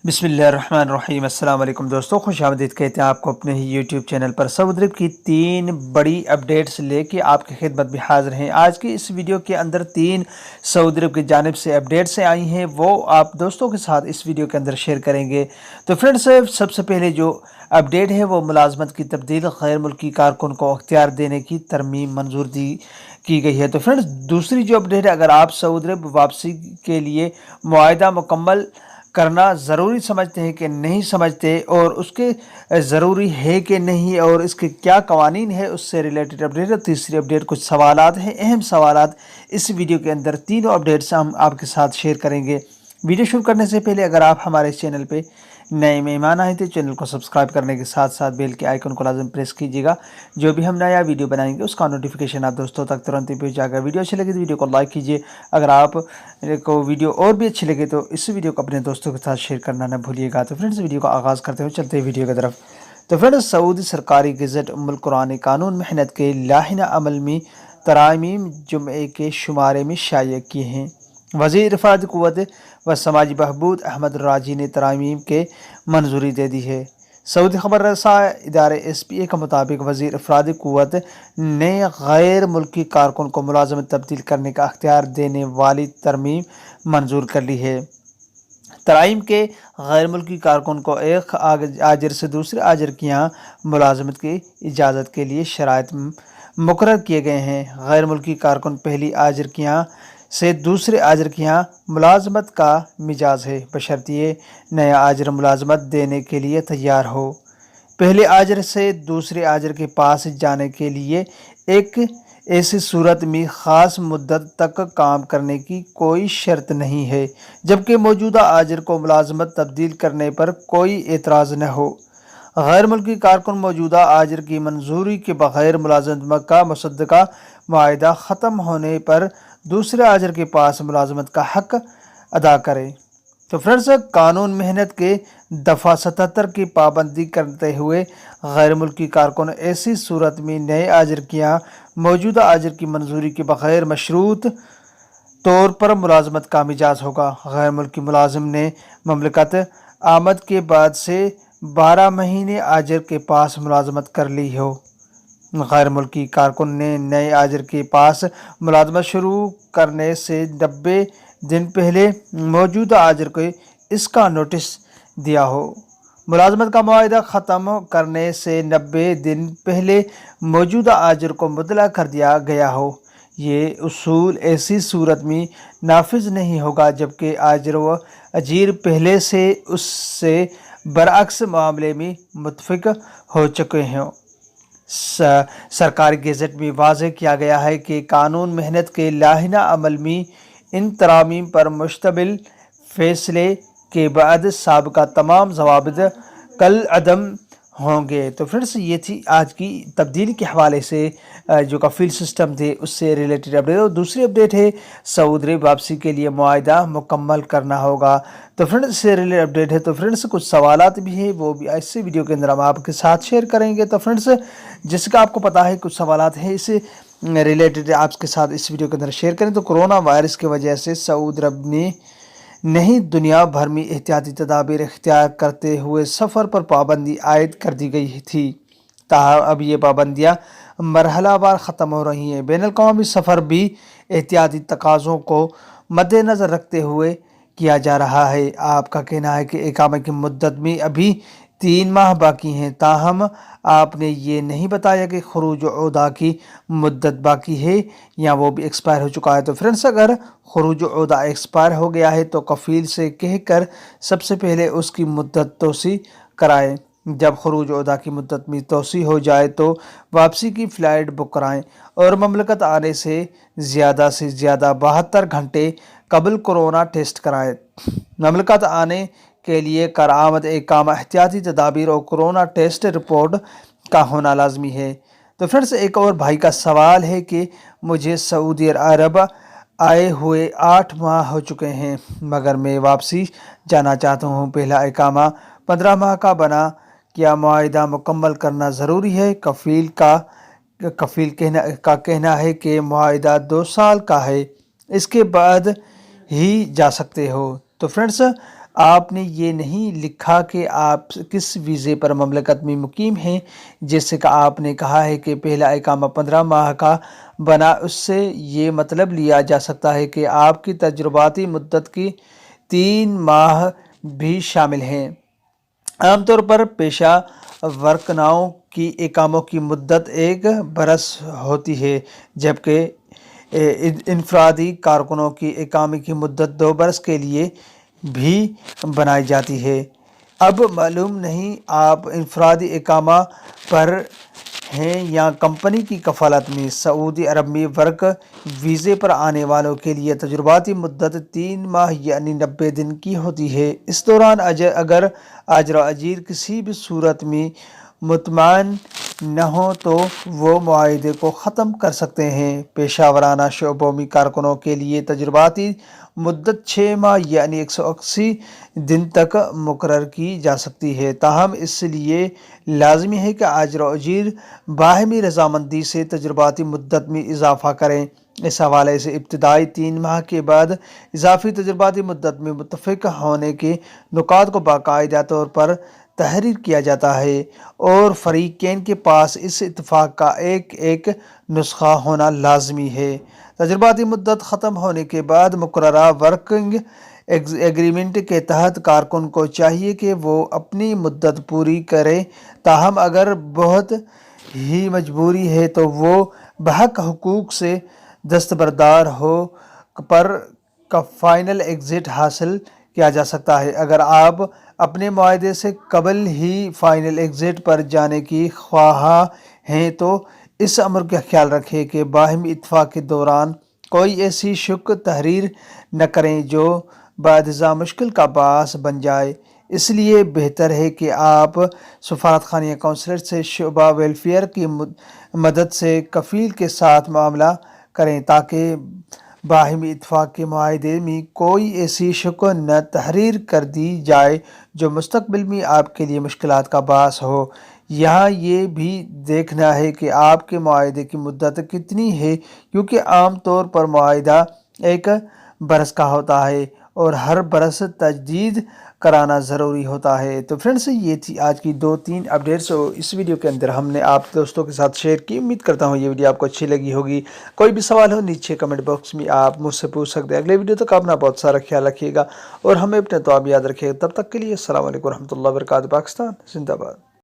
बिस्मिल्लाहिर्रहमानिर्रहीम। अस्सलाम वालेकुम दोस्तों, खुश आमदीद कहते हैं आपको अपने ही यूट्यूब चैनल पर। सऊदी अरब की 3 बड़ी अपडेट्स लेके आपकी खिदमत में हाजिर हैं। आज की इस वीडियो के अंदर 3 सऊदी अरब की जानिब से अपडेट्स आई हैं, वो आप दोस्तों के साथ इस वीडियो के अंदर शेयर करेंगे। तो फ्रेंड्स, सबसे पहले जो अपडेट है वो मुलाजमत की तब्दील, गैर मुल्की कारकुन को अख्तियार देने की तरमीम मंजूर की गई है। तो फ्रेंड्स, दूसरी जो अपडेट है, अगर आप सऊदी अरब वापसी के लिए मुआहदा मुकम्मल करना ज़रूरी समझते हैं कि नहीं समझते, और उसके ज़रूरी है कि नहीं, और इसके क्या कवानीन है, उससे रिलेटेड अपडेट है। तीसरी अपडेट कुछ सवालात हैं, अहम सवालात इस वीडियो के अंदर तीनों अपडेट्स हम आपके साथ शेयर करेंगे। वीडियो शुरू करने से पहले अगर आप हमारे इस चैनल पे नए मेहमान आए थे, चैनल को सब्सक्राइब करने के साथ साथ बेल के आइकन को लाजम प्रेस कीजिएगा। जो भी हम नया वीडियो बनाएंगे उसका नोटिफिकेशन आप दोस्तों तक तुरंत ही पहुंच जाएगा। वीडियो अच्छी लगी तो वीडियो को लाइक कीजिए। अगर आप को वीडियो और भी अच्छी लगे तो इस वीडियो को अपने दोस्तों के साथ शेयर करना न भूलिएगा। तो फ्रेंड्स, वीडियो का आगाज़ करते हुए चलते हैं वीडियो की तरफ। तो फ्रेंड्स, सऊदी सरकारी गज़ट उम्मुल कुरान कानून मेहनत के लाहिना अमल में तरामीम जुमे के शुमारे में शाया किए हैं। वज़ीर इफ़ाद क़ुव्वत व समाजी बहबूद अहमद राजी ने तरामीम के मंजूरी दे दी है। सऊदी खबर रसा इदारे SPA के मुताबिक वज़ीर इफ़राद क़ुव्वत ने गैर मुल्की कारकुन को मुलाजमत तब्दील करने का अख्तियार देने वाली तरमीम मंजूर कर ली है। तराइम के गैर मुल्की कारकुन को एक आजर से दूसरे आजर के यहाँ मुलाजमत की इजाज़त के लिए शराइत मुकर्रर किए गए हैं। गैर मुल्की कारकुन पहली आजर के यहाँ से दूसरे आजर के यहाँ मुलाजमत का मिजाज है, बशर्ते नया आजर मुलाजमत देने के लिए तैयार हो। पहले आजर से दूसरे आजर के पास जाने के लिए एक ऐसी सूरत में ख़ास मुद्दत तक काम करने की कोई शर्त नहीं है, जबकि मौजूदा आजर को मुलाजमत तब्दील करने पर कोई एतराज़ न हो। गैर मुल्की कारकुन मौजूदा आजर की मंजूरी के बग़ैर मुलाजमत का मुसद्दका मुआहदा ख़त्म होने पर दूसरे आजर के पास मुलाजमत का हक अदा करे। तो फ्रेंड्स, कानून मेहनत के दफ़ा 77 की पाबंदी करते हुए गैर मुल्की कारकुन ऐसी सूरत में नए आजर के यहाँ मौजूदा आजर की मंजूरी के बग़ैर मशरूत तौर पर मुलाजमत का मिजाज होगा। गैर मुल्की मुलाजिम ने ममलकत आमद के बाद से 12 महीने आजर के पास मुलाजमत कर ली हो। गैर मुल्की कारकुन ने नए आजर के पास मुलाजमत शुरू करने से 90 दिन पहले मौजूदा आजर को इसका नोटिस दिया हो। मुलाजमत का मुआहदा ख़त्म करने से 90 दिन पहले मौजूदा आजर को मुतला कर दिया गया हो। ये उसूल ऐसी सूरत में नाफिज नहीं होगा जबकि आजर व अजीर पहले से उससे बरअक्स मामले में मुत्तफ़िक हो चुके हों। सरकारी गज़ट में वाज़ेह किया गया है कि कानून मेहनत के लाहिना अमल में इन तरामीम पर मुश्तमिल फ़ैसले के बाद साबिक़ा तमाम ज़वाबित कल अदम होंगे। तो फ्रेंड्स, ये थी आज की तब्दीली के हवाले से जो कफ़ील सिस्टम थे उससे रिलेटेड अपडेट। और दूसरी अपडेट है सऊदी अरब वापसी के लिए मुआहदा मुकम्मल करना होगा। तो फ्रेंड्स, इससे रिलेटेड अपडेट है। तो फ्रेंड्स, कुछ सवालात भी है, वो भी इस वीडियो के अंदर हम आपके साथ शेयर करेंगे। तो फ्रेंड्स, जिसका आपको पता है कुछ सवालात है इससे रिलेटेड आपके साथ इस वीडियो के अंदर शेयर करें। तो कोरोना वायरस की वजह से सऊदी अरब ने नहीं दुनिया भर में एहतियाती तदाबीर इख्तियार करते हुए सफ़र पर पाबंदी आयद कर दी गई थी। ताहम अब ये पाबंदियाँ मरहलावार ख़त्म हो रही हैं। बैनुल-अक़वामी सफ़र भी एहतियाती तकाज़ों को मद्देनज़र रखते हुए किया जा रहा है। आपका कहना है कि इक़ामा की मुद्दत में अभी 3 माह बाकी हैं, ताहम आपने ये नहीं बताया कि खुरूज उहदा की मुद्दत बाकी है या वो भी एक्सपायर हो चुका है। तो फ्रेंड्स, अगर खुरूज उहदा एक्सपायर हो गया है तो कफ़ील से कहकर सबसे पहले उसकी मुद्दत तोसी कराएं। जब खुरूज उहदा की मुद्दत में तोसी हो जाए तो वापसी की फ़्लाइट बुक कराएं और ममलकत आने से ज़्यादा 72 घंटे कबल कोरोना टेस्ट कराएं। ममलकत आने के लिए करामत इक़ामा, एहतियाती तदाबीर और कोरोना टेस्ट रिपोर्ट का होना लाजमी है। तो फ्रेंड्स, एक और भाई का सवाल है कि मुझे सऊदी अरब आए हुए 8 माह हो चुके हैं मगर मैं वापसी जाना चाहता हूँ। पहला इक़ामा 15 माह का बना, क्या मुआहिदा मुकम्मल करना ज़रूरी है? कफील कहना है कि मुआहिदा 2 साल का है, इसके बाद ही जा सकते हो। तो फ्रेंड्स, आपने ये नहीं लिखा कि आप किस वीज़े पर ममलकत में मुकीम हैं। जैसे कि आपने कहा है कि पहला इकामा 15 माह का बना, उससे ये मतलब लिया जा सकता है कि आपकी तजुर्बाती मुद्दत की 3 माह भी शामिल हैं। आमतौर पर पेशा वर्कनाओं की इकामों की मुद्दत 1 बरस होती है, जबकि इनफरादी कारकुनों की इकामे की मुद्दत 2 बरस के लिए भी बनाई जाती है। अब मालूम नहीं आप इनफरादी इकामा पर हैं या कंपनी की कफालत में। सऊदी अरब में वर्क वीज़े पर आने वालों के लिए तजुर्बाती मुद्दत 3 माह यानी 90 दिन की होती है। इस दौरान अगर अजर अजीर किसी भी सूरत में मुतमईन न हो तो वो मुआहिदे को ख़त्म कर सकते हैं। पेशा वराना शोबों में कारकुनों के लिए तजुर्बाती मुद्दत 6 माह यानी 180 दिन तक मुकर्रर की जा सकती है। ताहम इसलिए लाजमी है कि अजर अजीर बाहमी रजामंदी से तजुर्बाती मुद्दत में इजाफ़ा करें। इस हवाले से इब्तदाई 3 माह के बाद इजाफी तजुर्बाती मुद्दत में मुत्तफ़िक होने के नुकात को बाकायदा तौर पर तहरीर किया जाता है और फरीक़ैन के पास इस इत्तफ़ाक़ का एक नुस्खा होना लाजमी है। तजुर्बाती मुद्दत ख़त्म होने के बाद मुकर्ररा वर्किंग एग्रीमेंट के तहत कारकुन को चाहिए कि वो अपनी मुद्दत पूरी करे। ताहम अगर बहुत ही मजबूरी है तो वो बहक हुकूक से दस्तबरदार हो पर का फाइनल एग्ज़िट हासिल किया जा सकता है। अगर आप अपने मुआहिदे से कबल ही फाइनल एग्ज़िट पर जाने की ख्वाहा हैं तो इस अमर का ख्याल रखें कि बाहमी इत्तफ़ाक़ के दौरान कोई ऐसी शुक तहरीर न करें जो बादज़ा मुश्किल का बास बन जाए। इसलिए बेहतर है कि आप सफारतखाने या कौंसलर से शोबा वेलफेयर की मदद से कफ़ील के साथ मामला करें ताकि बाहमी इत्तफ़ाक़ के मुआहिदे में कोई ऐसी शुक न तहरीर कर दी जाए जो मुस्तक़बिल में आपके लिए मुश्किलात का बास हो। यहाँ ये भी देखना है कि आपके मुआहिदे की मुद्दत कितनी है, क्योंकि आम तौर पर मुआहिदा 1 बरस का होता है और हर बरस तजदीद कराना ज़रूरी होता है। तो फ्रेंड्स, ये थी आज की 2-3 अपडेट्स और इस वीडियो के अंदर हमने आप दोस्तों के साथ शेयर की। उम्मीद करता हूँ ये वीडियो आपको अच्छी लगी होगी। कोई भी सवाल हो नीचे कमेंट बॉक्स में आप मुझसे पूछ सकते हैं। अगले वीडियो तक अपना बहुत सारा ख्याल रखिएगा और हमें अपने दुआ याद रखिएगा। तब तक के लिए अस्सलाम वालेकुम रहमतुल्लाहि व बरकातहू। पाकिस्तान जिंदाबाद।